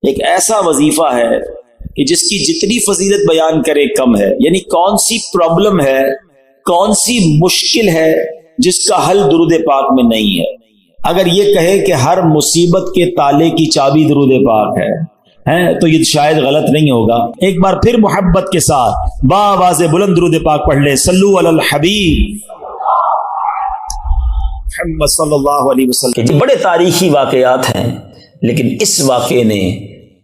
ایک ایسا وظیفہ ہے کہ جس کی جتنی فضیلت بیان کرے کم ہے. یعنی کون سی پرابلم ہے، کون سی مشکل ہے جس کا حل درود پاک میں نہیں ہے. اگر یہ کہے کہ ہر مصیبت کے تالے کی چابی درود پاک ہے تو یہ شاید غلط نہیں ہوگا. ایک بار پھر محبت کے ساتھ باواز بلند درود پاک پڑھ لیں. صلو علی الحبیب محمد صلی اللہ علیہ وسلم. بڑے تاریخی واقعات ہیں، لیکن اس واقعے نے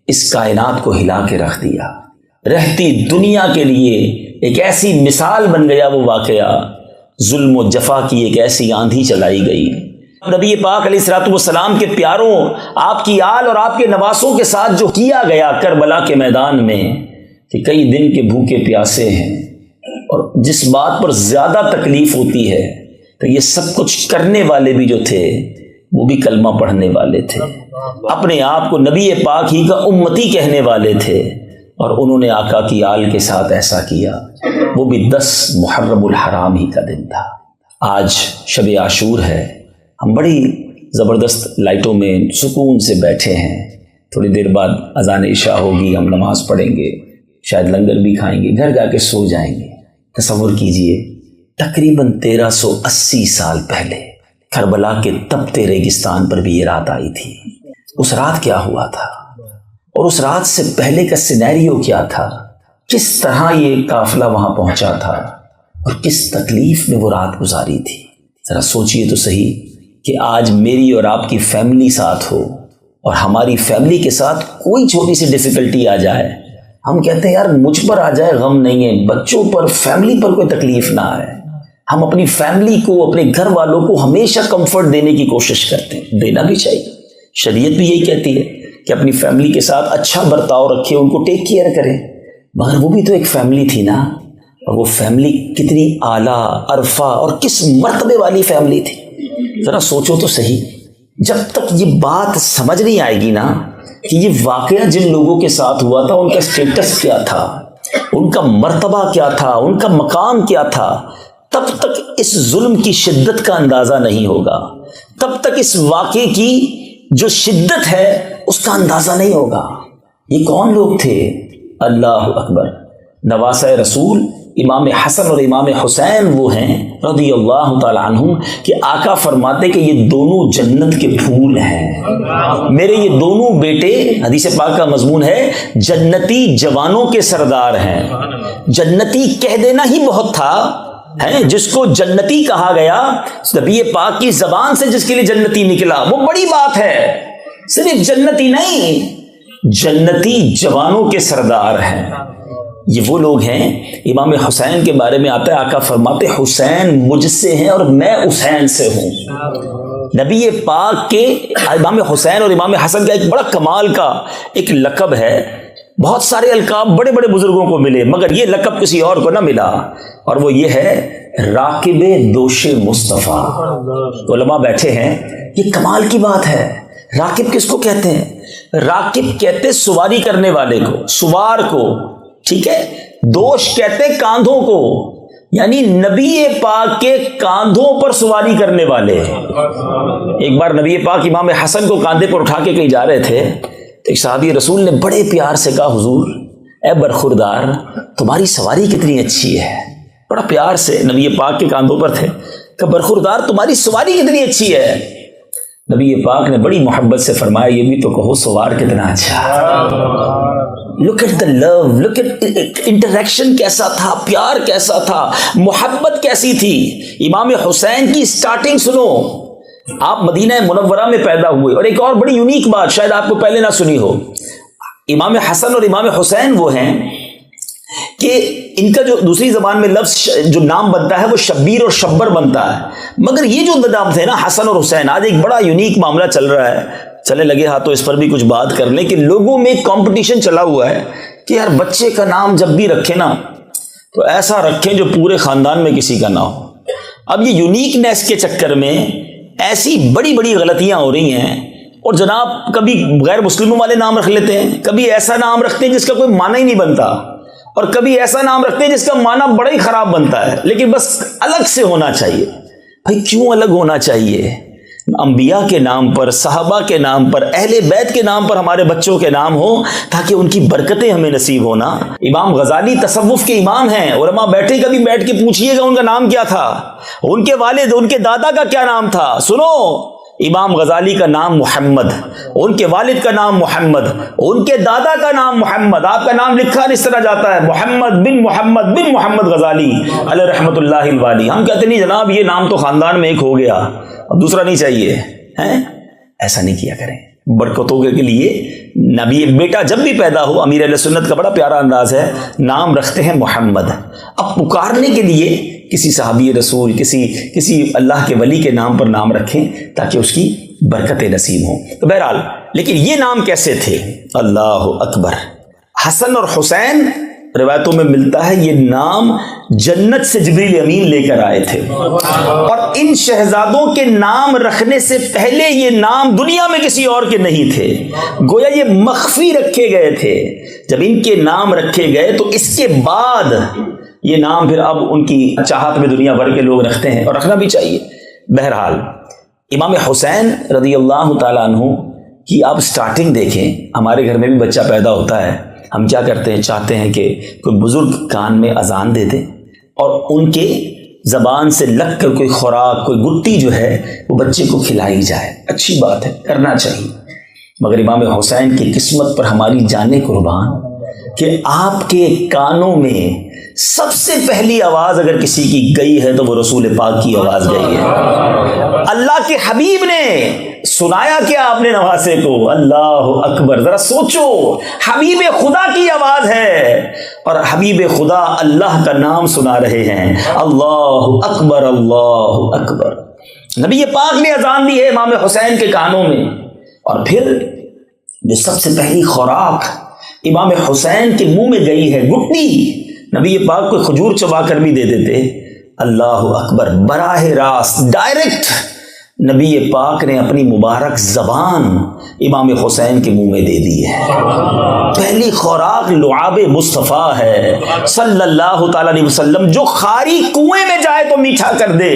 اس کائنات کو ہلا کے رکھ دیا. رہتی دنیا کے لیے ایک ایسی مثال بن گیا وہ واقعہ. ظلم و جفا کی ایک ایسی آندھی چلائی گئی. نبی پاک علیہ الصلوۃ والسلام کے پیاروں، آپ کی آل اور آپ کے نواسوں کے ساتھ جو کیا گیا کربلا کے میدان میں، کہ کئی دن کے بھوکے پیاسے ہیں، اور جس بات پر زیادہ تکلیف ہوتی ہے تو یہ سب کچھ کرنے والے بھی جو تھے وہ بھی کلمہ پڑھنے والے تھے، اپنے آپ کو نبی پاک ہی کا امتی کہنے والے تھے، اور انہوں نے آقا کی آل کے ساتھ ایسا کیا. وہ بھی 10 محرم الحرام ہی کا دن تھا. آج شب عاشور ہے. ہم بڑی زبردست لائٹوں میں سکون سے بیٹھے ہیں. تھوڑی دیر بعد اذان عشاء ہوگی، ہم نماز پڑھیں گے، شاید لنگر بھی کھائیں گے، گھر جا کے سو جائیں گے. تصور کیجئے تقریباً 1380 سال پہلے کربلا کے تپتے ریگستان پر بھی یہ رات آئی تھی. اس رات کیا ہوا تھا، اور اس رات سے پہلے کا سینیریو کیا تھا، کس طرح یہ قافلہ وہاں پہنچا تھا، اور کس تکلیف میں وہ رات گزاری تھی. ذرا سوچئے تو صحیح کہ آج میری اور آپ کی فیملی ساتھ ہو، اور ہماری فیملی کے ساتھ کوئی چھوٹی سی ڈیفیکلٹی آ جائے، ہم کہتے ہیں یار مجھ پر آ جائے غم نہیں ہے، بچوں پر، فیملی پر کوئی تکلیف نہ آئے. ہم اپنی فیملی کو، اپنے گھر والوں کو ہمیشہ کمفرٹ دینے کی کوشش کرتے ہیں. دینا بھی چاہیے. شریعت بھی یہی کہتی ہے کہ اپنی فیملی کے ساتھ اچھا برتاؤ رکھے، ان کو ٹیک کیئر کریں. مگر وہ بھی تو ایک فیملی تھی نا، اور وہ فیملی کتنی اعلیٰ، عرفہ اور کس مرتبے والی فیملی تھی. ذرا سوچو تو صحیح. جب تک یہ بات سمجھ نہیں آئے گی نا کہ یہ واقعہ جن لوگوں کے ساتھ ہوا تھا ان کا اسٹیٹس کیا تھا، ان کا مرتبہ کیا تھا، ان کا مقام کیا تھا، تب تک اس ظلم کی شدت کا اندازہ نہیں ہوگا. تب تک اس واقعے کی جو شدت ہے اس کا اندازہ نہیں ہوگا. یہ کون لوگ تھے؟ اللہ اکبر. نواسہ رسول امام حسن اور امام حسین وہ ہیں رضی اللہ تعالی عنہم، کہ آقا فرماتے کہ یہ دونوں جنت کے پھول ہیں. میرے یہ دونوں بیٹے، حدیث پاک کا مضمون ہے، جنتی جوانوں کے سردار ہیں. جنتی کہہ دینا ہی بہت تھا. جس کو جنتی کہا گیا، نبی پاک کی زبان سے جس کے لیے جنتی نکلا، وہ بڑی بات ہے. صرف جنتی نہیں، جنتی جوانوں کے سردار ہیں. یہ وہ لوگ ہیں. امام حسین کے بارے میں آتا ہے، آقا فرماتے حسین مجھ سے ہیں اور میں حسین سے ہوں. نبی پاک کے امام حسین اور امام حسن کا ایک بڑا کمال کا ایک لقب ہے. بہت سارے القاب بڑے بڑے بزرگوں کو ملے، مگر یہ لقب کسی اور کو نہ ملا، اور وہ یہ ہے راکب دوش مصطفیٰ. علماء بیٹھے ہیں، یہ کمال کی بات ہے. راکب کس کو کہتے ہیں؟ راکب کہتے سواری کرنے والے کو، سوار کو، ٹھیک ہے. دوش کہتے کاندھوں کو، یعنی نبی پاک کے کاندھوں پر سواری کرنے والے. ایک بار نبی پاک امام حسن کو کاندھے پر اٹھا کے کہیں جا رہے تھے، تو ایک صحابی رسول نے بڑے پیار سے کہا، حضور اے برخوردار تمہاری سواری کتنی اچھی ہے. بڑا پیار سے نبی پاک کے کاندھوں پر تھے کہ برخوردار تمہاری سواری کتنی اچھی ہے. نبی پاک نے بڑی محبت سے فرمایا، یہ بھی تو کہو سوار کتنا اچھا. Look at the love, look at interaction کیسا تھا، پیار کیسا تھا، محبت کیسی تھی. امام حسین کی سٹارٹنگ سنو. آپ مدینہ منورہ میں پیدا ہوئے، اور ایک اور بڑی یونیک بات شاید آپ کو پہلے نہ سنی ہو، امام حسن اور امام حسین وہ ہیں کہ ان کا جو دوسری زبان میں لفظ جو نام بنتا ہے وہ شبیر اور شبر بنتا ہے، مگر یہ جو نام تھے نا حسن اور حسین، آج ایک بڑا یونیک معاملہ چل رہا ہے. چلے لگے ہاتھوں اس پر بھی کچھ بات کر لیں کہ لوگوں میں کمپٹیشن چلا ہوا ہے کہ یار بچے کا نام جب بھی رکھیں نا تو ایسا رکھیں جو پورے خاندان میں کسی کا نہ ہو. اب یہ یونیکنیس کے چکر میں ایسی بڑی بڑی غلطیاں ہو رہی ہیں، اور جناب کبھی غیر مسلموں والے نام رکھ لیتے ہیں، کبھی ایسا نام رکھتے ہیں جس کا کوئی معنی ہی نہیں بنتا، اور کبھی ایسا نام رکھتے ہیں جس کا معنی بڑا ہی خراب بنتا ہے، لیکن بس الگ سے ہونا چاہیے. بھائی کیوں الگ ہونا چاہیے؟ انبیاء کے نام پر، صحابہ کے نام پر، اہل بیت کے نام پر ہمارے بچوں کے نام ہو تاکہ ان کی برکتیں ہمیں نصیب ہونا۔ امام غزالی تصوف کے امام ہیں، علماء بیٹھے کبھی بیٹھ کے پوچھئے گا ان کا نام کیا تھا، ان کے والد ان کے دادا کا کیا نام تھا۔ سنو، امام غزالی کا نام محمد، ان کے والد کا نام محمد، ان کے دادا کا نام محمد، آپ کا نام لکھا اس طرح جاتا ہے محمد بن محمد غزالی علیہ رحمۃ اللہ الوالی۔ ہم کہتے نہیں جناب یہ نام تو خاندان میں ایک ہو گیا، اب دوسرا نہیں چاہیے، ہیں؟ ایسا نہیں کیا کریں۔ برکتوں کے لیے نبی بیٹا جب بھی پیدا ہو، امیر اہل سنت کا بڑا پیارا انداز ہے، نام رکھتے ہیں محمد۔ اب پکارنے کے لیے کسی صحابی رسول، کسی اللہ کے ولی کے نام پر نام رکھیں تاکہ اس کی برکتیں نصیب ہوں۔ تو بہرحال لیکن یہ نام کیسے تھے؟ اللہ اکبر۔ حسن اور حسین روایتوں میں ملتا ہے یہ نام جنت سے جبریل امین لے کر آئے تھے، اور ان شہزادوں کے نام رکھنے سے پہلے یہ نام دنیا میں کسی اور کے نہیں تھے، گویا یہ مخفی رکھے گئے تھے۔ جب ان کے نام رکھے گئے تو اس کے بعد یہ نام پھر اب ان کی چاہت میں دنیا بھر کے لوگ رکھتے ہیں، اور رکھنا بھی چاہیے۔ بہرحال امام حسین رضی اللہ تعالیٰ عنہ کی آپ سٹارٹنگ دیکھیں۔ ہمارے گھر میں بھی بچہ پیدا ہوتا ہے، ہم کیا کرتے ہیں، چاہتے ہیں کہ کوئی بزرگ کان میں اذان دے دے اور ان کے زبان سے لگ کر کوئی خوراک، کوئی گٹی جو ہے وہ بچے کو کھلائی جائے۔ اچھی بات ہے، کرنا چاہیے، مگر امام حسین کی قسمت پر ہماری جانیں قربان کہ آپ کے کانوں میں سب سے پہلی آواز اگر کسی کی گئی ہے تو وہ رسول پاک کی آواز گئی ہے۔ اللہ کے حبیب نے سنایا کیا اپنے نواسے کو؟ اللہ اکبر۔ ذرا سوچو، حبیب خدا کی آواز ہے اور حبیب خدا اللہ کا نام سنا رہے ہیں۔ اللہ اکبر، اللہ اکبر۔ نبی پاک نے اذان دی ہے امام حسین کے کانوں میں، اور پھر جو سب سے پہلی خوراک امام حسین کے منہ میں گئی ہے، گٹی، نبی پاک کو کھجور چبا کر بھی دے دیتے۔ اللہ اکبر۔ براہ راست ڈائریکٹ نبی پاک نے اپنی مبارک زبان امام حسین کے منہ میں دے دی ہے۔ پہلی خوراک لعاب مصطفیٰ ہے صلی اللہ تعالیٰ علیہ وسلم، جو خاری کنویں میں جائے تو میٹھا کر دے،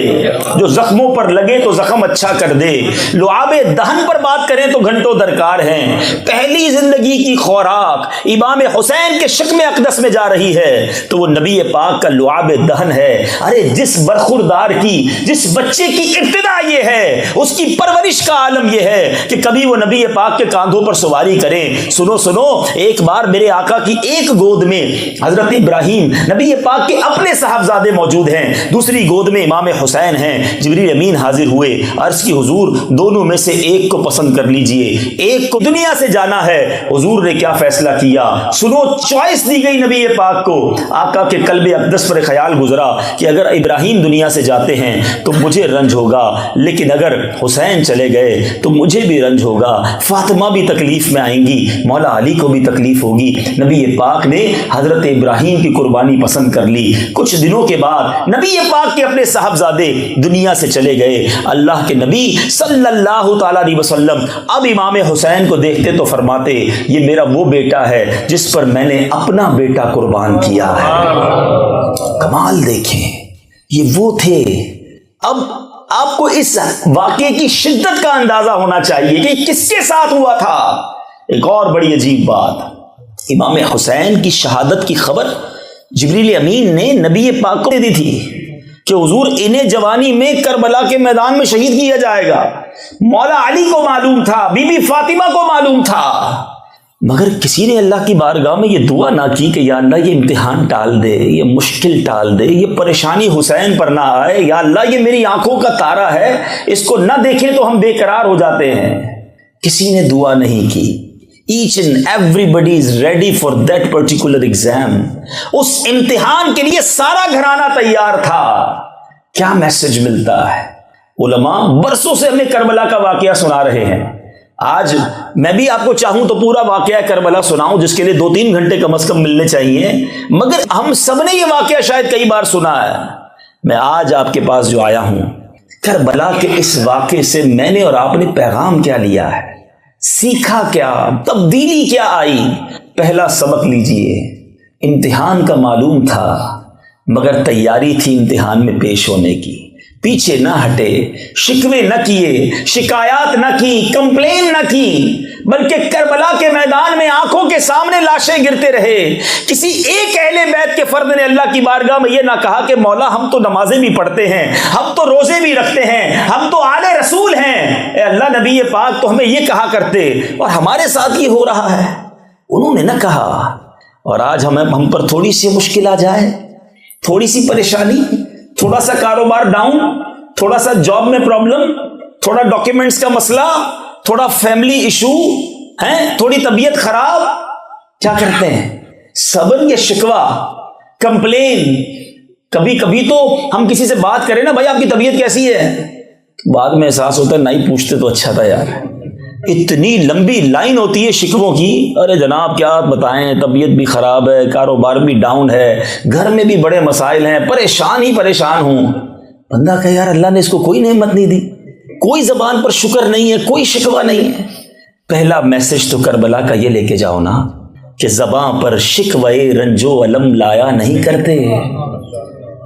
جو زخموں پر لگے تو زخم اچھا کر دے۔ لعاب دہن پر بات کریں تو گھنٹوں درکار ہیں۔ پہلی زندگی کی خوراک امام حسین کے شکم اقدس میں جا رہی ہے تو وہ نبی پاک کا لعاب دہن ہے۔ ارے جس برخوردار کی، جس بچے کی ابتدا یہ ہے، اس کی پرورش کا عالم یہ ہے کہ کبھی وہ نبی پاک کے کاندھوں پر سواری کریں۔ سنو، ایک بار میرے آقا کی ایک گود میں حضرت ابراہیم نبی پاک کے اپنے صاحبزادے موجود ہیں، دوسری گود میں امام حسین ہیں۔ جبریل امین حاضر ہوئے، عرض کی حضور دونوں میں سے ایک کو پسند کر لیجئے، ایک کو دنیا سے جانا ہے۔ حضور نے کیا فیصلہ کیا؟ سنو، چوائس دی گئی نبی پاک کو۔ آقا کے قلب اقدس پر خیال گزرا کہ اگر ابراہیم دنیا سے جاتے ہیں تو مجھے رنج ہوگا، لیکن اگر حسین چلے گئے تو مجھے بھی رنج ہوگا، فاطمہ بھی تکلیف میں آئیں گی، مولا علی کو بھی تکلیف ہوگی۔ نبی پاک نے حضرت ابراہیم کی قربانی پسند کر لی۔ کچھ دنوں کے بعد نبی پاک کے اپنے صاحبزادے دنیا سے چلے گئے۔ اللہ کے نبی صلی اللہ تعالیٰ علیہ وسلم اب امام حسین کو دیکھتے تو فرماتے یہ میرا وہ بیٹا ہے جس پر میں نے اپنا بیٹا قربان کیا ہے۔ کمال دیکھیں، یہ وہ تھے۔ اب آپ کو اس واقعے کی شدت کا اندازہ ہونا چاہیے کہ کس کے ساتھ ہوا تھا۔ ایک اور بڑی عجیب بات، امام حسین کی شہادت کی خبر جبریل امین نے نبی پاک کو دے دی تھی کہ حضور انہیں جوانی میں کربلا کے میدان میں شہید کیا جائے گا۔ مولا علی کو معلوم تھا، بی بی فاطمہ کو معلوم تھا، مگر کسی نے اللہ کی بارگاہ میں یہ دعا نہ کی کہ یا اللہ یہ امتحان ٹال دے، یہ مشکل ٹال دے، یہ پریشانی حسین پر نہ آئے، یا اللہ یہ میری آنکھوں کا تارا ہے، اس کو نہ دیکھیں تو ہم بے قرار ہو جاتے ہیں۔ کسی نے دعا نہیں کی۔ Each and everybody is ready for that particular exam. اس امتحان کے لیے سارا گھرانہ تیار تھا۔ کیا میسج ملتا ہے؟ علماء برسوں سے ہمیں کربلا کا واقعہ سنا رہے ہیں۔ آج میں بھی آپ کو چاہوں تو پورا واقعہ کربلا سناؤں، جس کے لیے 2-3 گھنٹے کم از کم ملنے چاہیے، مگر ہم سب نے یہ واقعہ شاید کئی بار سنا ہے۔ میں آج آپ کے پاس جو آیا ہوں، کربلا کے اس واقعے سے میں نے اور آپ نے پیغام کیا لیا ہے، سیکھا کیا، تبدیلی کیا آئی۔ پہلا سبق لیجئے، امتحان کا معلوم تھا مگر تیاری تھی امتحان میں پیش ہونے کی۔ پیچھے نہ ہٹے، شکوے نہ کیے، شکایات نہ کی، کمپلین نہ کی، بلکہ کربلا کے میدان میں آنکھوں کے سامنے لاشیں گرتے رہے۔ کسی ایک اہل بیت کے فرد نے اللہ کی بارگاہ میں یہ نہ کہا کہ مولا ہم تو نمازیں بھی پڑھتے ہیں، ہم تو روزے بھی رکھتے ہیں، ہم تو آل رسول ہیں، اے اللہ نبی پاک تو ہمیں یہ کہا کرتے اور ہمارے ساتھ یہ ہو رہا ہے۔ انہوں نے نہ کہا۔ اور آج ہم پر تھوڑی سی مشکل آ جائے، تھوڑی سی پریشانی، تھوڑا سا کاروبار ڈاؤن، تھوڑا سا جاب میں پرابلم، تھوڑا ڈاکیومنٹس کا مسئلہ، تھوڑا فیملی ایشو ہے، تھوڑی طبیعت خراب، کیا کرتے ہیں؟ صبر یا شکوہ، کمپلین۔ کبھی کبھی تو ہم کسی سے بات کریں نا، بھائی آپ کی طبیعت کیسی ہے، بعد میں احساس ہوتا ہے نہیں پوچھتے تو اچھا تھا یار۔ اتنی لمبی لائن ہوتی ہے شکووں کی، ارے جناب کیا بتائیں، طبیعت بھی خراب ہے، کاروبار بھی ڈاؤن ہے، گھر میں بھی بڑے مسائل ہیں، پریشان ہی پریشان ہوں۔ بندہ کہے یار اللہ نے اس کو کوئی نعمت نہیں دی، کوئی زبان پر شکر نہیں ہے، کوئی شکوہ نہیں ہے۔ پہلا میسج تو کربلا کا یہ لے کے جاؤ نا کہ زبان پر شکوے رنج و علم لایا نہیں کرتے،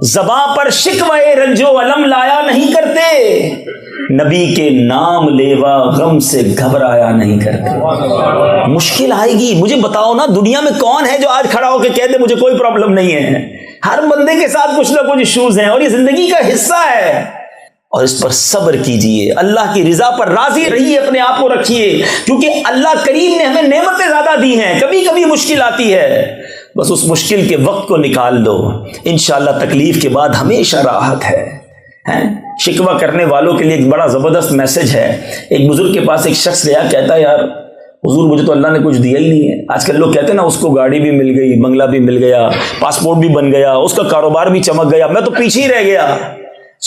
زبان پر شکوے رنج و علم لایا نہیں کرتے، نبی کے نام لیوا غم سے گھبرایا نہیں کرتے۔ مشکل آئے گی، مجھے بتاؤ نا دنیا میں کون ہے جو آج کھڑا ہو کے کہہ دے مجھے کوئی پرابلم نہیں ہے؟ ہر بندے کے ساتھ کچھ نہ کچھ ایشوز ہیں اور یہ زندگی کا حصہ ہے، اور اس پر صبر کیجئے، اللہ کی رضا پر راضی رہیے، اپنے آپ کو رکھیے، کیونکہ اللہ کریم نے ہمیں نعمتیں زیادہ دی ہیں، کبھی کبھی مشکل آتی ہے، بس اس مشکل کے وقت کو نکال دو، انشاءاللہ تکلیف کے بعد ہمیشہ راحت ہے۔ شکوہ کرنے والوں کے لیے ایک بڑا زبردست میسج ہے۔ ایک بزرگ کے پاس ایک شخص گیا، کہتا ہے یار حضور مجھے تو اللہ نے کچھ دیا ہی نہیں ہے۔ آج کل لوگ کہتے ہیں نا اس کو گاڑی بھی مل گئی، بنگلہ بھی مل گیا، پاسپورٹ بھی بن گیا، اس کا کاروبار بھی چمک گیا، میں تو پیچھے ہی رہ گیا۔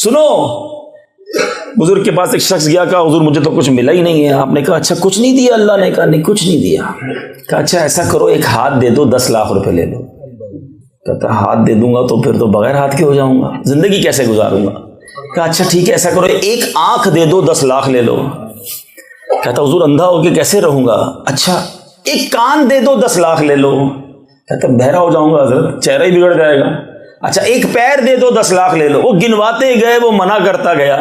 سنو، بزرگ کے پاس ایک شخص گیا، کہا حضور مجھے تو کچھ ملا ہی نہیں ہے۔ آپ نے کہا اچھا کچھ نہیں دیا اللہ نے؟ کہا نہیں کچھ نہیں دیا۔ کہا اچھا ایسا کرو ایک ہاتھ دے دو، 10 لاکھ روپے لے لو۔ کہتا ہاتھ دے دوں گا تو پھر تو بغیر ہاتھ کے ہو جاؤں گا، زندگی کیسے گزاروں گا؟ کہا اچھا ٹھیک ہے ایسا کرو ایک آنکھ دے دو، 10 لاکھ لے لو۔ کہتا حضور اندھا ہو کے کیسے رہوں گا؟ اچھا ایک کان دے دو، 10 لاکھ لے لو۔ کہتا بہرا ہو جاؤں گا حضرت، چہرہ ہی بگڑ جائے گا۔ اچھا ایک پیر دے دو، 10 لاکھ لے لو۔ وہ گنواتے گئے، وہ منع کرتا گیا،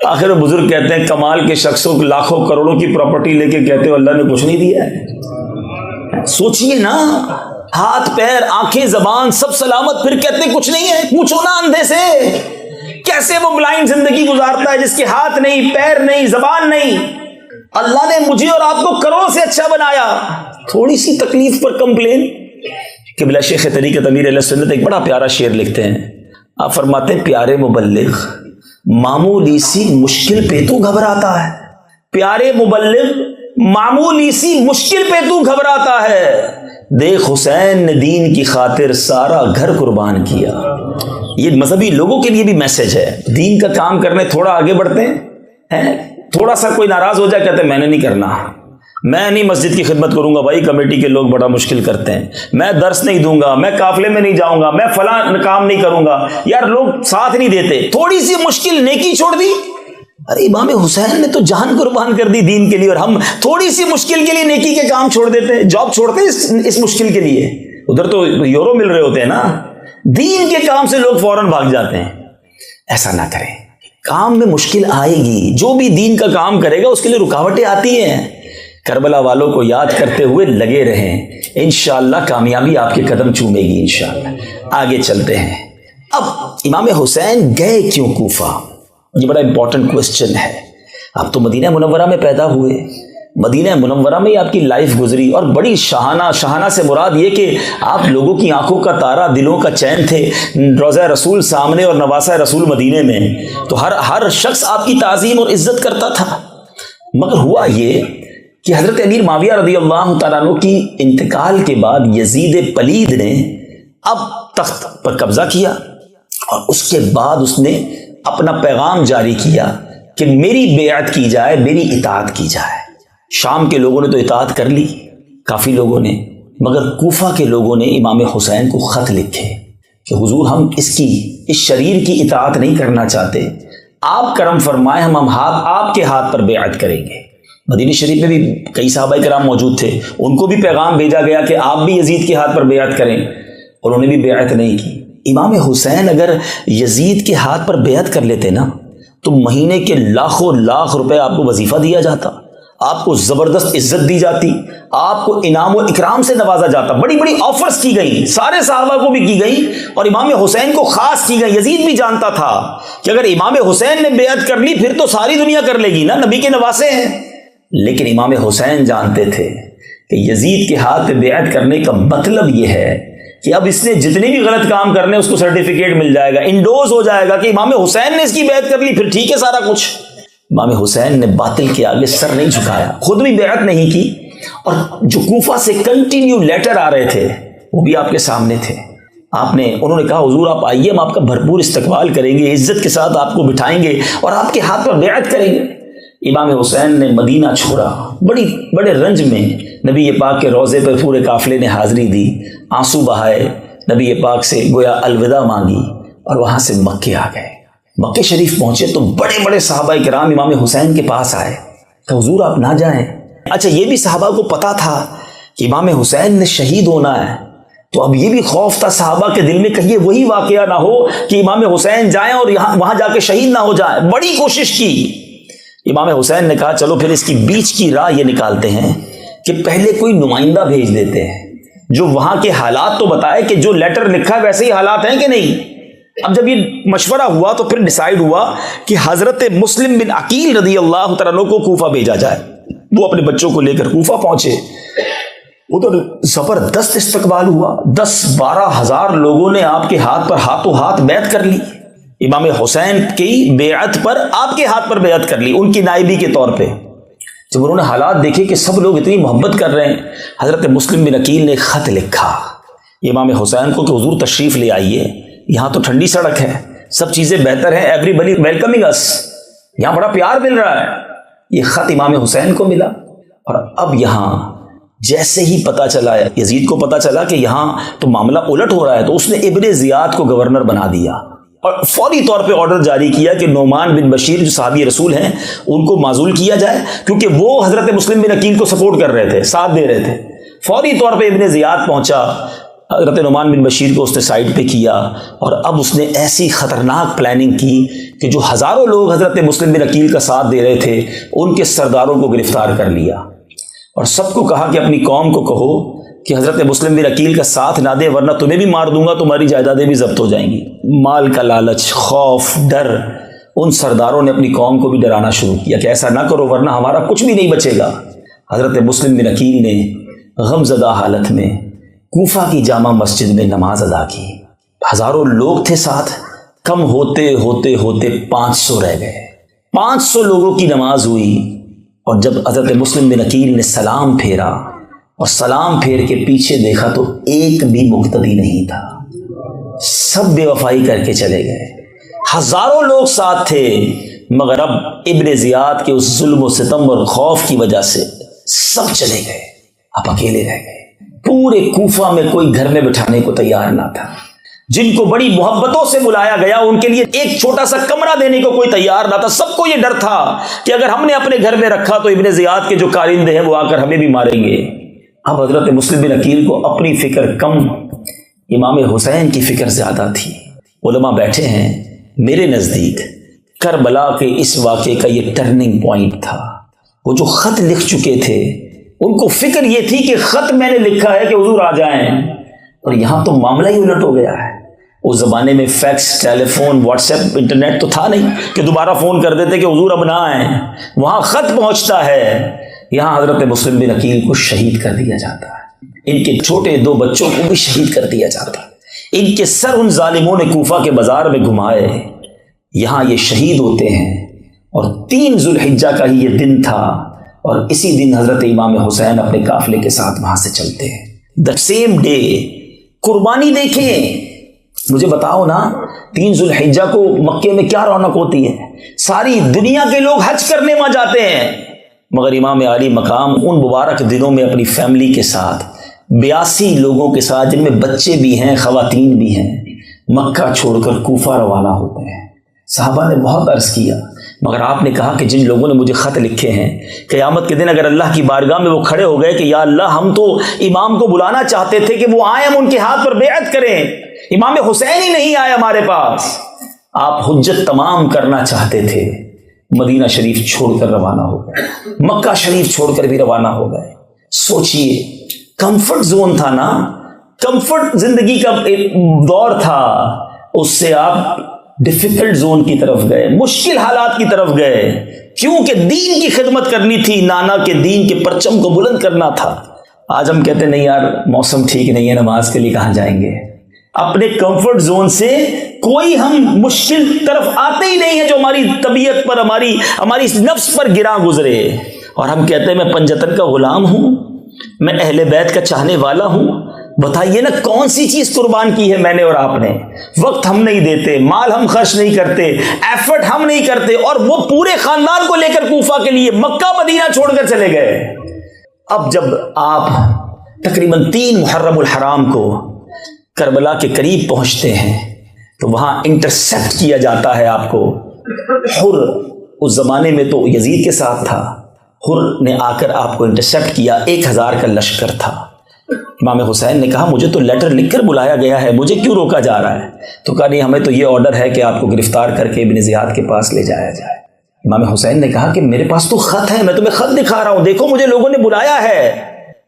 آخر بزرگ کہتے ہیں کمال کے شخصوں کو لاکھوں کروڑوں کی پراپرٹی لے کے کہتے ہو اللہ نے کچھ نہیں دیا ہے۔ سوچئے نا، ہاتھ پیر آنکھیں زبان سب سلامت، پھر کہتے کچھ نہیں ہے۔ پوچھو نا اندھے سے، کیسے وہ بلائنڈ زندگی گزارتا ہے جس کے ہاتھ نہیں، پیر نہیں، زبان نہیں؟ اللہ نے مجھے اور آپ کو کروڑ سے اچھا بنایا، تھوڑی سی تکلیف پر کمپلین۔ قبلہ شیخ طریقت امیر اہل سنت ایک بڑا پیارا شعر لکھتے ہیں، آپ فرماتے ہیں پیارے مبلغ معمولی سی مشکل پہ تو گھبراتا ہے، پیارے مبلغ معمولی سی مشکل پہ تو گھبراتا ہے، دیکھ حسین نے دین کی خاطر سارا گھر قربان کیا۔ یہ مذہبی لوگوں کے لیے بھی میسج ہے، دین کا کام کرنے تھوڑا آگے بڑھتے ہیں، تھوڑا سا کوئی ناراض ہو جائے کہتے ہیں میں نے نہیں کرنا، میں نہیں مسجد کی خدمت کروں گا، بھائی کمیٹی کے لوگ بڑا مشکل کرتے ہیں، میں درس نہیں دوں گا، میں قافلے میں نہیں جاؤں گا، میں فلاں کام نہیں کروں گا، یار لوگ ساتھ نہیں دیتے، تھوڑی سی مشکل نیکی چھوڑ دی۔ ارے امام حسین نے تو جان قربان کر دی دین کے لیے، اور ہم تھوڑی سی مشکل کے لیے نیکی کے کام چھوڑ دیتے ہیں، جاب چھوڑتے ہیں اس مشکل کے لیے، ادھر تو یورو مل رہے ہوتے ہیں نا، دین کے کام سے لوگ فوراً بھاگ جاتے ہیں۔ ایسا نہ کریں، کام میں مشکل آئے گی، جو بھی دین کا کام کرے گا اس کے لیے رکاوٹیں آتی ہیں، کربلا والوں کو یاد کرتے ہوئے لگے رہیں، انشاءاللہ کامیابی آپ کے قدم چومے گی انشاءاللہ۔ آگے چلتے ہیں، اب امام حسین گئے کیوں کوفہ؟ یہ بڑا امپورٹنٹ کوسچن ہے۔ آپ تو مدینہ منورہ میں پیدا ہوئے، مدینہ منورہ میں آپ کی لائف گزری، اور بڑی شاہانہ سے مراد یہ کہ آپ لوگوں کی آنکھوں کا تارا، دلوں کا چین تھے، روضہ رسول سامنے اور نواسہ رسول مدینے میں، تو ہر شخص آپ کی تعظیم اور عزت کرتا تھا۔ مگر ہوا یہ کہ حضرت امیر معاویہ رضی اللہ تعالیٰ عنہ کی انتقال کے بعد یزید پلید نے اب تخت پر قبضہ کیا، اور اس کے بعد اس نے اپنا پیغام جاری کیا کہ میری بیعت کی جائے، میری اطاعت کی جائے۔ شام کے لوگوں نے تو اطاعت کر لی، کافی لوگوں نے، مگر کوفہ کے لوگوں نے امام حسین کو خط لکھے کہ حضور ہم اس شریر کی اطاعت نہیں کرنا چاہتے، آپ کرم فرمائیں، ہم آپ کے ہاتھ پر بیعت کریں گے۔ مدینہ شریف میں بھی کئی صحابہ کرام موجود تھے، ان کو بھی پیغام بھیجا گیا کہ آپ بھی یزید کے ہاتھ پر بیعت کریں، اور انہوں نے بھی بیعت نہیں کی۔ امام حسین اگر یزید کے ہاتھ پر بیعت کر لیتے نا تو مہینے کے لاکھوں لاکھ روپے آپ کو وظیفہ دیا جاتا، آپ کو زبردست عزت دی جاتی، آپ کو انعام و اکرام سے نوازا جاتا، بڑی بڑی آفرز کی گئی، سارے صحابہ کو بھی کی گئی اور امام حسین کو خاص کی گئی۔ یزید بھی جانتا تھا کہ اگر امام حسین نے بیعت کر لی پھر تو ساری دنیا کر لے گی نا، نبی کے نواسے ہیں۔ لیکن امام حسین جانتے تھے کہ یزید کے ہاتھ پہ بیعت کرنے کا مطلب یہ ہے کہ اب اس نے جتنے بھی غلط کام کرنے اس کو سرٹیفکیٹ مل جائے گا، انڈوز ہو جائے گا کہ امام حسین نے اس کی بیعت کر لی، پھر ٹھیک ہے سارا کچھ۔ امام حسین نے باطل کے آگے سر نہیں جھکایا، خود بھی بیعت نہیں کی، اور جو کوفہ سے کنٹینیو لیٹر آ رہے تھے وہ بھی آپ کے سامنے تھے۔ انہوں نے کہا حضور آپ آئیے، ہم آپ کا بھرپور استقبال کریں گے، عزت کے ساتھ آپ کو بٹھائیں گے اور آپ کے ہاتھ پر بیعت کریں گے۔ امام حسین نے مدینہ چھوڑا، بڑے رنج میں نبی پاک کے روضے پر پورے قافلے نے حاضری دی، آنسو بہائے، نبی پاک سے گویا الوداع مانگی اور وہاں سے مکے آ گئے۔ مکے شریف پہنچے تو بڑے بڑے صحابہ کرام امام حسین کے پاس آئے کہ حضور آپ نہ جائیں۔ اچھا یہ بھی صحابہ کو پتا تھا کہ امام حسین نے شہید ہونا ہے، تو اب یہ بھی خوف تھا صحابہ کے دل میں کہیں وہی واقعہ نہ ہو کہ امام حسین جائیں اور وہاں جا کے شہید نہ ہو جائیں۔ بڑی کوشش کی، امام حسین نے کہا چلو پھر اس کی بیچ کی راہ یہ نکالتے ہیں کہ پہلے کوئی نمائندہ بھیج دیتے ہیں جو وہاں کے حالات تو بتائے کہ جو لیٹر لکھا ہے ویسے ہی حالات ہیں کہ نہیں۔ اب جب یہ مشورہ ہوا تو پھر ڈیسائیڈ ہوا کہ حضرت مسلم بن عقیل رضی اللہ تعالیٰ عنہ کو کوفہ بھیجا جائے۔ وہ اپنے بچوں کو لے کر کوفہ پہنچے، ادھر زبردست استقبال ہوا، 10-12 ہزار لوگوں نے آپ کے ہاتھ پر ہاتھوں ہاتھ بیعت کر لی، امام حسین کی بیعت پر آپ کے ہاتھ پر بیعت کر لی ان کی نائبی کے طور پہ۔ جب انہوں نے حالات دیکھے کہ سب لوگ اتنی محبت کر رہے ہیں، حضرت مسلم بن عقیل نے خط لکھا امام حسین کو کہ حضور تشریف لے آئیے، یہاں تو ٹھنڈی سڑک ہے، سب چیزیں بہتر ہیں، ایوری بڈی ویلکمنگ اس، یہاں بڑا پیار مل رہا ہے۔ یہ خط امام حسین کو ملا، اور اب یہاں جیسے ہی پتا چلا، یزید کو پتا چلا کہ یہاں تو معاملہ الٹ ہو رہا ہے، تو اس نے ابن زیاد کو گورنر بنا دیا اور فوری طور پہ آرڈر جاری کیا کہ نعمان بن بشیر جو صحابی رسول ہیں ان کو معزول کیا جائے، کیونکہ وہ حضرت مسلم بن عقیل کو سپورٹ کر رہے تھے، ساتھ دے رہے تھے۔ فوری طور پہ ابن زیاد پہنچا، حضرت نعمان بن بشیر کو اس نے سائڈ پہ کیا، اور اب اس نے ایسی خطرناک پلاننگ کی کہ جو ہزاروں لوگ حضرت مسلم بن عقیل کا ساتھ دے رہے تھے ان کے سرداروں کو گرفتار کر لیا، اور سب کو کہا کہ اپنی قوم کو کہو کہ حضرت مسلم بن عقیل کا ساتھ نہ دے ورنہ تمہیں بھی مار دوں گا، تمہاری جائیدادیں بھی ضبط ہو جائیں گی۔ مال کا لالچ، خوف، ڈر، ان سرداروں نے اپنی قوم کو بھی ڈرانا شروع کیا کہ ایسا نہ کرو ورنہ ہمارا کچھ بھی نہیں بچے گا۔ حضرت مسلم بن عقیل نے غمزدہ حالت میں کوفہ کی جامع مسجد میں نماز ادا کی، ہزاروں لوگ تھے ساتھ، کم ہوتے ہوتے ہوتے 500 رہ گئے، 500 لوگوں کی نماز ہوئی، اور جب حضرت مسلم بن عقیل نے سلام پھیرا اور سلام پھیر کے پیچھے دیکھا تو ایک بھی مقتدی نہیں تھا، سب بے وفائی کر کے چلے گئے۔ ہزاروں لوگ ساتھ تھے مگر اب ابن زیاد کے اس ظلم و ستم اور خوف کی وجہ سے سب چلے گئے، اب اکیلے رہ گئے۔ پورے کوفہ میں کوئی گھر میں بٹھانے کو تیار نہ تھا، جن کو بڑی محبتوں سے بلایا گیا ان کے لیے ایک چھوٹا سا کمرہ دینے کو کوئی تیار نہ تھا۔ سب کو یہ ڈر تھا کہ اگر ہم نے اپنے گھر میں رکھا تو ابن زیاد کے جو کارندے ہیں وہ آ کر ہمیں بھی ماریں گے۔ اب حضرت مسلم بن عقیل کو اپنی فکر کم، امام حسین کی فکر زیادہ تھی۔ علماء بیٹھے ہیں، میرے نزدیک کربلا کے اس واقعے کا یہ ٹرننگ پوائنٹ تھا۔ وہ جو خط لکھ چکے تھے ان کو فکر یہ تھی کہ خط میں نے لکھا ہے کہ حضور آ جائیں، اور یہاں تو معاملہ ہی الٹ ہو گیا ہے۔ اس زمانے میں فیکس، ٹیلی فون، واٹس ایپ، انٹرنیٹ تو تھا نہیں کہ دوبارہ فون کر دیتے کہ حضور اب نہ آئیں، وہاں خط پہنچتا ہے، یہاں حضرت مسلم بن عقیل کو شہید کر دیا جاتا ہے، ان کے چھوٹے 2 بچوں کو بھی شہید کر دیا جاتا ہے، ان کے سر ان ظالموں نے کوفہ کے بازار میں گھمائے، یہاں یہ شہید ہوتے ہیں، اور 3 ذوالحجہ کا ہی یہ دن تھا، اور اسی دن حضرت امام حسین اپنے قافلے کے ساتھ وہاں سے چلتے ہیں۔ دا سیم ڈے قربانی دیکھیں، مجھے بتاؤ نا 3 ذوالحجہ کو مکے میں کیا رونق ہوتی ہے، ساری دنیا کے لوگ حج کرنے وہاں جاتے ہیں، مگر امام عالی مقام ان مبارک دنوں میں اپنی فیملی کے ساتھ 82 لوگوں کے ساتھ، جن میں بچے بھی ہیں خواتین بھی ہیں، مکہ چھوڑ کر کوفہ روانہ ہوتے ہیں۔ صحابہ نے بہت عرض کیا، مگر آپ نے کہا کہ جن لوگوں نے مجھے خط لکھے ہیں، قیامت کے دن اگر اللہ کی بارگاہ میں وہ کھڑے ہو گئے کہ یا اللہ ہم تو امام کو بلانا چاہتے تھے کہ وہ آئیں، ہم ان کے ہاتھ پر بیعت کریں، امام حسین ہی نہیں آئے ہمارے پاس. آپ حجت تمام کرنا چاہتے تھے, مدینہ شریف چھوڑ کر روانہ ہو گئے, مکہ شریف چھوڑ کر بھی روانہ ہو گئے. سوچئے, کمفرٹ زون تھا نا, کمفرٹ زندگی کا ایک دور تھا, اس سے آپ ڈیفیکلٹ زون کی طرف گئے, مشکل حالات کی طرف گئے, کیونکہ دین کی خدمت کرنی تھی, نانا کے دین کے پرچم کو بلند کرنا تھا. آج ہم کہتے نہیں یار موسم ٹھیک نہیں ہے, نماز کے لیے کہاں جائیں گے. اپنے کمفرٹ زون سے کوئی ہم مشکل طرف آتے ہی نہیں ہے جو ہماری طبیعت پر, ہماری نفس پر گراں گزرے, اور ہم کہتے ہیں میں پنجتن کا غلام ہوں, میں اہل بیت کا چاہنے والا ہوں. بتائیے نا کون سی چیز قربان کی ہے میں نے اور آپ نے. وقت ہم نہیں دیتے, مال ہم خرچ نہیں کرتے, ایفرٹ ہم نہیں کرتے, اور وہ پورے خاندان کو لے کر کوفہ کے لیے مکہ مدینہ چھوڑ کر چلے گئے. اب جب آپ تقریباً 3 محرم الحرام کو کربلا کے قریب پہنچتے ہیں تو وہاں انٹرسیپٹ کیا جاتا ہے آپ کو. حر اس زمانے میں تو یزید کے ساتھ تھا, حر نے آ کر آپ کو انٹرسیپٹ کیا. 1000 کا لشکر تھا. امام حسین نے کہا مجھے تو لیٹر لکھ کر بلایا گیا ہے, مجھے کیوں روکا جا رہا ہے؟ تو کہا نہیں, ہمیں تو یہ آرڈر ہے کہ آپ کو گرفتار کر کے ابن زیاد کے پاس لے جایا جائے. امام حسین نے کہا کہ میرے پاس تو خط ہے, میں تمہیں خط دکھا رہا ہوں, دیکھو مجھے لوگوں نے بلایا ہے.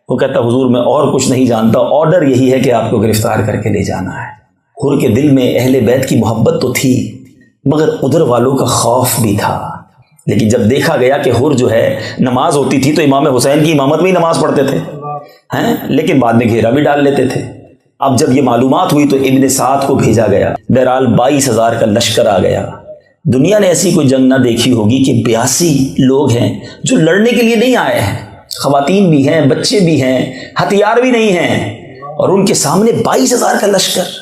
وہ کہتا حضور میں اور کچھ نہیں جانتا, آرڈر یہی ہے کہ آپ کو گرفتار کر کے لے جانا ہے. حر کے دل میں اہل بیت کی محبت تو تھی, مگر ادھر والوں کا خوف بھی تھا. لیکن جب دیکھا گیا کہ حر جو ہے نماز ہوتی تھی تو امام حسین کی امامت میں ہی نماز پڑھتے تھے, لیکن بعد میں گھیرا بھی ڈال لیتے تھے. اب جب یہ معلومات ہوئی تو ابن سعد کو بھیجا گیا. بہرحال 22,000 کا لشکر آ گیا. دنیا نے ایسی کوئی جنگ نہ دیکھی ہوگی کہ 82 لوگ ہیں جو لڑنے کے لیے نہیں آئے ہیں, خواتین بھی ہیں, بچے بھی ہیں, ہتھیار بھی نہیں ہیں, اور ان کے سامنے 22,000 کا لشکر.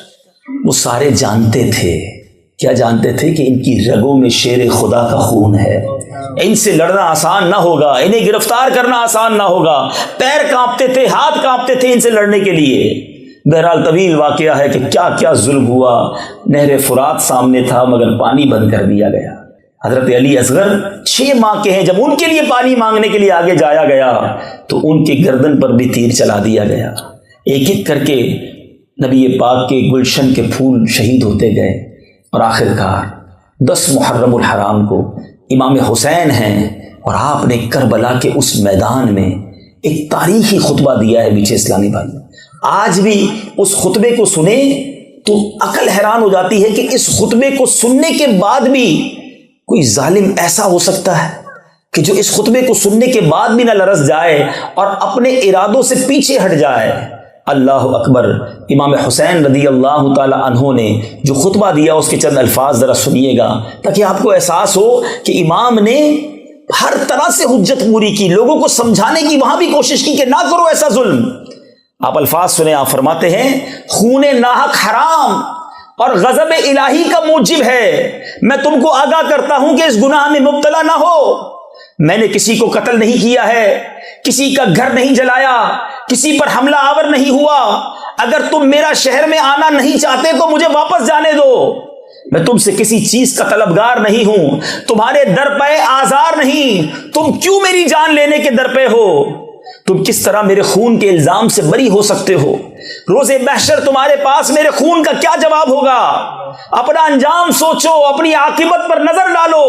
وہ سارے جانتے تھے, کیا جانتے تھے کہ ان کی رگوں میں شیر خدا کا خون ہے, ان سے لڑنا آسان نہ ہوگا, انہیں گرفتار کرنا آسان نہ ہوگا. پیر کانپتے تھے, ہاتھ کانپتے تھے ان سے لڑنے کے لیے. بہرحال طویل واقعہ ہے کہ کیا کیا ظلم ہوا. نہر فرات سامنے تھا مگر پانی بند کر دیا گیا. حضرت علی اصغر 6 ماہ کے ہیں, جب ان کے لیے پانی مانگنے کے لیے آگے جایا گیا تو ان کے گردن پر بھی تیر چلا دیا گیا. ایک ایک کر کے نبی پاک کے گلشن کے پھول شہید ہوتے گئے, اور آخر کار 10 محرم الحرام کو امام حسین ہیں, اور آپ نے کربلا کے اس میدان میں ایک تاریخی خطبہ دیا ہے. میٹھے اسلامی بھائی, آج بھی اس خطبے کو سنیں تو عقل حیران ہو جاتی ہے کہ اس خطبے کو سننے کے بعد بھی کوئی ظالم ایسا ہو سکتا ہے کہ جو اس خطبے کو سننے کے بعد بھی نہ لرز جائے اور اپنے ارادوں سے پیچھے ہٹ جائے. اللہ اکبر. امام حسین رضی اللہ تعالی عنہ نے جو خطبہ دیا اس کے چند الفاظ ذرا سنیے گا تاکہ آپ کو احساس ہو کہ امام نے ہر طرح سے حجت پوری کی, لوگوں کو سمجھانے کی وہاں بھی کوشش کی کہ نہ کرو ایسا ظلم. آپ الفاظ سنیں. آپ فرماتے ہیں خون ناحق حرام اور غضب الہی کا موجب ہے. میں تم کو آگاہ کرتا ہوں کہ اس گناہ میں مبتلا نہ ہو. میں نے کسی کو قتل نہیں کیا ہے, کسی کا گھر نہیں جلایا, کسی پر حملہ آور نہیں ہوا. اگر تم میرا شہر میں آنا نہیں چاہتے تو مجھے واپس جانے دو. میں تم سے کسی چیز کا طلبگار نہیں ہوں, تمہارے در پہ آزار نہیں. تم کیوں میری جان لینے کے در پہ ہو؟ تم کس طرح میرے خون کے الزام سے بری ہو سکتے ہو؟ روز محشر تمہارے پاس میرے خون کا کیا جواب ہوگا؟ اپنا انجام سوچو, اپنی عاقبت پر نظر ڈالو,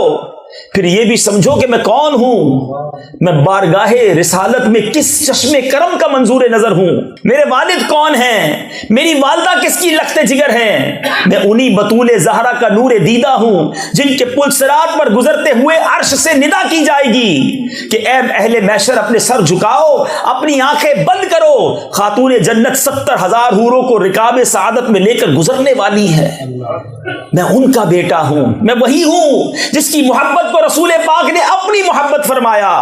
پھر یہ بھی سمجھو کہ میں کون ہوں. میں بارگاہ رسالت میں کس چشمے کرم کا منظور نظر ہوں. میرے والد کون ہیں, میری والدہ کس کی لخت جگر ہیں. میں انہی بطول زہرا کا نور دیدہ ہوں جن کے پل صراط پر گزرتے ہوئے عرش سے ندا کی جائے گی کہ اے اہل محشر اپنے سر جھکاؤ, اپنی آنکھیں بند کرو. خاتون جنت 70,000 حوروں کو رکاب سعادت میں لے کر گزرنے والی ہے. میں ان کا بیٹا ہوں, میں وہی ہوں جس کی محبت کو رسول پاک نے اپنی محبت فرمایا.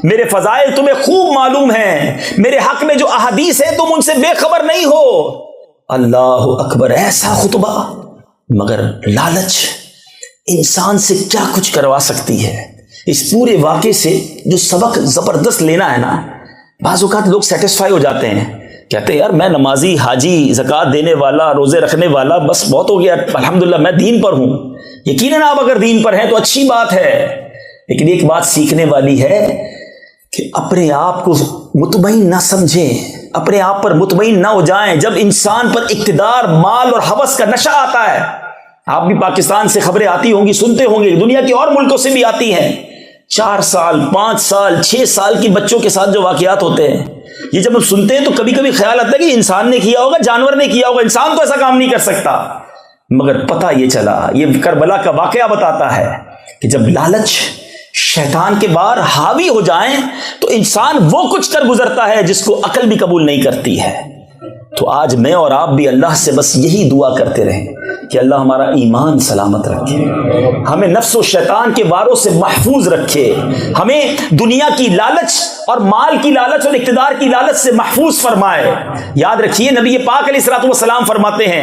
میرے فضائل تمہیں خوب معلوم ہیں, میرے حق میں جو احادیث ہیں تم ان سے بے خبر نہیں ہو. اللہ اکبر. ایسا خطبہ, مگر لالچ انسان سے کیا کچھ کروا سکتی ہے. اس پورے واقعے سے جو سبق زبردست لینا ہے نا, بعض اوقات لوگ سیٹسفائی ہو جاتے ہیں, کہتے ہیں یار میں نمازی, حاجی, زکوٰۃ دینے والا, روزے رکھنے والا, بس بہت ہو گیا, الحمدللہ میں دین پر ہوں. یقیناً آپ اگر دین پر ہیں تو اچھی بات ہے, لیکن ایک بات سیکھنے والی ہے کہ اپنے آپ کو مطمئن نہ سمجھیں. اپنے آپ پر مطمئن نہ ہو جائیں. جب انسان پر اقتدار، مال اور ہوس کا نشہ آتا ہے، آپ بھی پاکستان سے خبریں آتی ہوں گی، سنتے ہوں گے، دنیا کے اور ملکوں سے بھی آتی ہیں، 4 سال 5 سال 6 سال کی بچوں کے ساتھ جو واقعات ہوتے ہیں، یہ جب ہم سنتے ہیں تو کبھی کبھی خیال آتا ہے کہ انسان نے کیا ہوگا، جانور نے کیا ہوگا، انسان تو ایسا کام نہیں کر سکتا. مگر پتہ یہ چلا، یہ کربلا کا واقعہ بتاتا ہے کہ جب لالچ، شیطان کے بار حاوی ہو جائیں تو انسان وہ کچھ کر گزرتا ہے جس کو عقل بھی قبول نہیں کرتی ہے. تو آج میں اور آپ بھی اللہ سے بس یہی دعا کرتے رہیں کہ اللہ ہمارا ایمان سلامت رکھے، ہمیں نفس و شیطان کے واروں سے محفوظ رکھے، ہمیں دنیا کی لالچ اور مال کی لالچ اور اقتدار کی لالچ سے محفوظ فرمائے. یاد رکھیے نبی پاک علیہ الصلوۃ والسلام فرماتے ہیں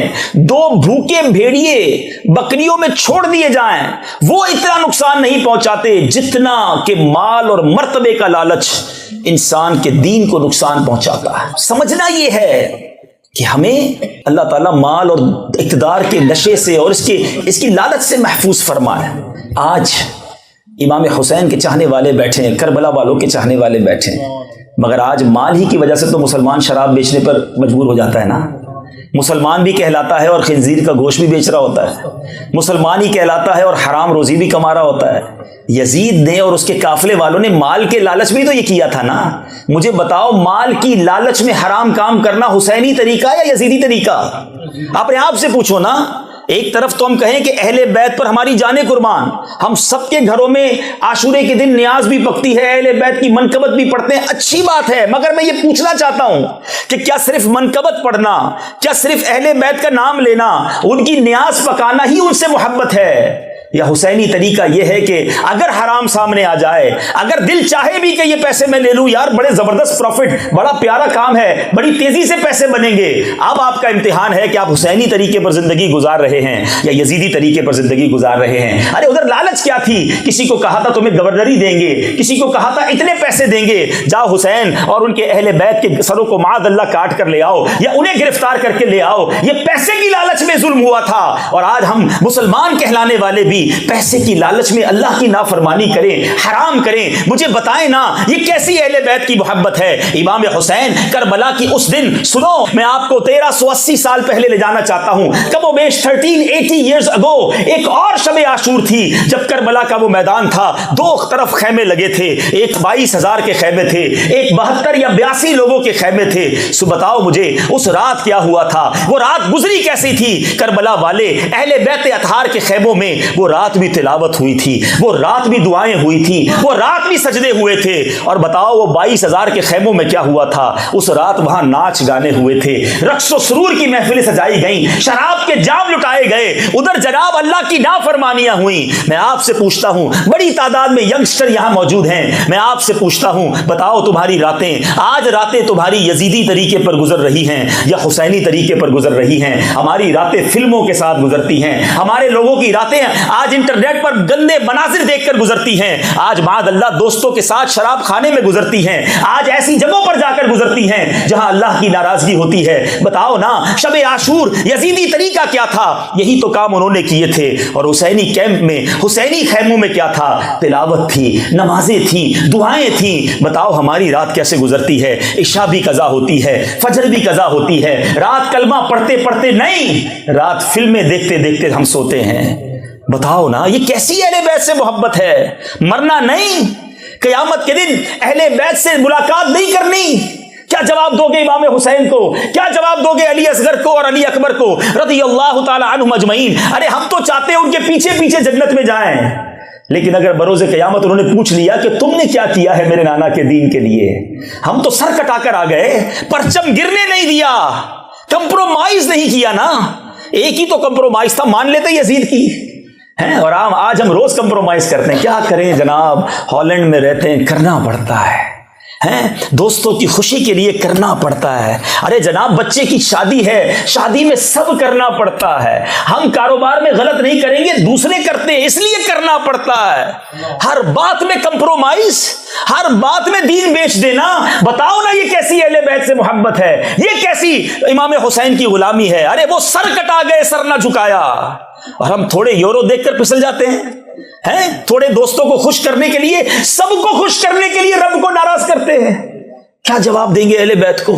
2 بھوکے بھیڑیے بکریوں میں چھوڑ دیے جائیں، وہ اتنا نقصان نہیں پہنچاتے جتنا کہ مال اور مرتبے کا لالچ انسان کے دین کو نقصان پہنچاتا ہے. سمجھنا یہ ہے کہ ہمیں اللہ تعالیٰ مال اور اقتدار کے نشے سے اور اس کی لالچ سے محفوظ فرمائے. آج امام حسین کے چاہنے والے بیٹھے ہیں، کربلا والوں کے چاہنے والے بیٹھے ہیں، مگر آج مال ہی کی وجہ سے تو مسلمان شراب بیچنے پر مجبور ہو جاتا ہے نا. مسلمان بھی کہلاتا ہے اور خنزیر کا گوشت بھی بیچ رہا ہوتا ہے، مسلمان ہی کہلاتا ہے اور حرام روزی بھی کما رہا ہوتا ہے. یزید نے اور اس کے قافلے والوں نے مال کے لالچ میں تو یہ کیا تھا نا. مجھے بتاؤ، مال کی لالچ میں حرام کام کرنا حسینی طریقہ یا یزیدی طریقہ؟ اپنے آپ سے پوچھو نا. ایک طرف تو ہم کہیں کہ اہل بیت پر ہماری جانیں قربان، ہم سب کے گھروں میں عاشورے کے دن نیاز بھی پکتی ہے، اہل بیت کی منقبت بھی پڑھتے ہیں، اچھی بات ہے. مگر میں یہ پوچھنا چاہتا ہوں کہ کیا صرف منقبت پڑھنا، کیا صرف اہل بیت کا نام لینا، ان کی نیاز پکانا ہی ان سے محبت ہے؟ یا حسینی طریقہ یہ ہے کہ اگر حرام سامنے آ جائے، اگر دل چاہے بھی کہ یہ پیسے میں لے لوں، یار بڑے زبردست پروفٹ، بڑا پیارا کام ہے، بڑی تیزی سے پیسے بنیں گے، اب آپ کا امتحان ہے کہ آپ حسینی طریقے پر زندگی گزار رہے ہیں یا یزیدی طریقے پر زندگی گزار رہے ہیں. ارے ادھر لالچ کیا تھی؟ کسی کو کہا تھا تمہیں گورنری دیں گے، کسی کو کہا تھا اتنے پیسے دیں گے، جاؤ حسین اور ان کے اہل بیت کے سروں کو معاذ اللہ کاٹ کر لے آؤ یا انہیں گرفتار کر کے لے آؤ. یہ پیسے کی لالچ میں ظلم ہوا تھا، اور آج ہم مسلمان کہلانے والے بھی پیسے کی لالچ میں اللہ کی نافرمانی کریں، حرام کریں. مجھے بتائیں نا یہ کیسی اہل بیت کی محبت ہے؟ امام حسین کربلا کی اس دن، سنو میں آپ کو 1380 سال پہلے لے جانا چاہتا ہوں، کم و بیش 1380 ایئرز اگو ایک اور شب عاشور تھی جب کربلا کا وہ میدان تھا. 2 طرف خیمے لگے تھے، ایک 22,000 کے خیمے تھے، ایک 72 یا 82 لوگوں کے خیمے تھے. سو بتاؤ مجھے اس رات کیا ہوا تھا، وہ رات گزری کیسی تھی؟ کربلا والے اہل بیت اطہار کے خیموں میں وہ رات بھی تلاوت ہوئی تھی، وہ رات بھی دعائیں ہوئی تھی، وہ رات بھی سجدے ہوئے تھے. اور بتاؤ وہ 22,000 کے خیموں میں کیا ہوا تھا؟ اس رات وہاں ناچ گانے ہوئے تھے، رقص و سرور کی محفلیں سجائی گئیں، شراب کے جام لٹائے گئے، ادھر جناب اللہ کی نافرمانیاں ہوئیں. میں آپ سے پوچھتا ہوں، بڑی تعداد میں ینگسٹر یہاں موجود ہیں، میں آپ سے پوچھتا ہوں بتاؤ تمہاری راتیں آج راتیں تمہاری یزیدی طریقے پر گزر رہی ہیں یا حسینی طریقے پر گزر رہی ہیں؟ ہماری راتیں فلموں کے ساتھ گزرتی ہیں، ہمارے لوگوں کی راتیں آج انٹرنیٹ پر گندے مناظر دیکھ کر گزرتی ہیں، آج معاذ اللہ دوستوں کے ساتھ شراب خانے میں گزرتی ہیں، آج ایسی جگہوں پر جا کر گزرتی ہیں جہاں اللہ کی ناراضگی ہوتی ہے. بتاؤ نا شب عاشور یزیدی طریقہ کیا تھا؟ یہی تو کام انہوں نے کیے تھے. اور حسینی کیمپ میں، حسینی خیموں میں کیا تھا؟ تلاوت تھی، نمازیں تھیں، دعائیں تھیں. بتاؤ ہماری رات کیسے گزرتی ہے؟ عشاء بھی قضا ہوتی ہے، فجر بھی قضا ہوتی ہے، رات کلمہ پڑھتے پڑھتے نہیں، رات فلمیں دیکھتے دیکھتے ہم سوتے ہیں. بتاؤ نا یہ کیسی اہل بیت سے محبت ہے؟ مرنا نہیں، قیامت کے دن اہل بیت سے ملاقات نہیں کرنی. کیا جواب دو گے امام حسین کو؟ کیا جواب دو گے علی اصغر کو اور علی اکبر کو رضی اللہ تعالی عنہم اجمعین؟ ارے ہم تو چاہتے ہیں ان کے پیچھے پیچھے جنت میں جائیں، لیکن اگر بروز قیامت انہوں نے پوچھ لیا کہ تم نے کیا کیا ہے میرے نانا کے دین کے لیے، ہم تو سر کٹا کر آ گئے، پرچم گرنے نہیں دیا، کمپرومائز نہیں کیا نا. ایک ہی تو کمپرومائز تھا، مان لیتے یزید کی ہیں، اور آج ہم روز کمپرومائز کرتے ہیں. کیا کریں جناب، ہالینڈ میں رہتے ہیں، کرنا پڑتا ہے، دوستوں کی خوشی کے لیے کرنا پڑتا ہے. ارے جناب بچے کی شادی ہے، شادی میں سب کرنا پڑتا ہے. ہم کاروبار میں غلط نہیں کریں گے، دوسرے کرتے ہیں اس لیے کرنا پڑتا ہے. ہر بات میں کمپرومائز، ہر بات میں دین بیچ دینا. بتاؤ نا یہ کیسی اہل بیت سے محبت ہے؟ یہ کیسی امام حسین کی غلامی ہے؟ ارے وہ سر کٹا گئے، سر نہ جھکایا، اور ہم تھوڑے یورو دیکھ کر پھسل جاتے ہیں. تھوڑے دوستوں کو خوش کرنے کے لیے، سب کو خوش کرنے کے لیے رب کو ناراض کرتے ہیں. کیا جواب دیں گے اہل بیت کو؟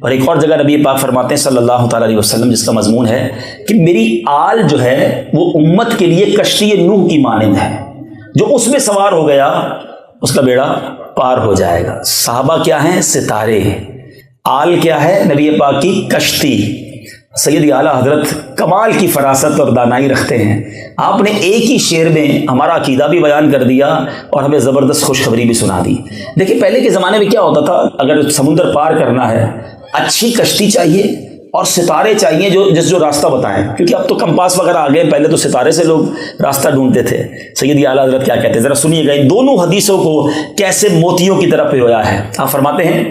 اور ایک اور جگہ نبی پاک فرماتے ہیں صلی اللہ تعالیٰ علیہ وسلم، جس کا مضمون ہے کہ میری آل جو ہے وہ امت کے لیے کشتی نوح کی مانند ہے، جو اس میں سوار ہو گیا اس کا بیڑا پار ہو جائے گا۔ صحابہ کیا ہیں؟ ستارے۔ آل کیا ہے؟ نبی پاک کی کشتی۔ سید اعلیٰ حضرت کمال کی فراست اور دانائی رکھتے ہیں، آپ نے ایک ہی شعر میں ہمارا عقیدہ بھی بیان کر دیا اور ہمیں زبردست خوشخبری بھی سنا دی۔ دیکھیں پہلے کے زمانے میں کیا ہوتا تھا، اگر سمندر پار کرنا ہے اچھی کشتی چاہیے اور ستارے چاہیے جو راستہ بتائیں، کیونکہ اب تو کمپاس وغیرہ آ گئے، پہلے تو ستارے سے لوگ راستہ ڈھونڈتے تھے۔ سید اعلیٰ حضرت کیا کہتے ہیں، ذرا سنیے گا ان دونوں حدیثوں کو کیسے موتیوں کی طرح پرویا ہے۔ آپ فرماتے ہیں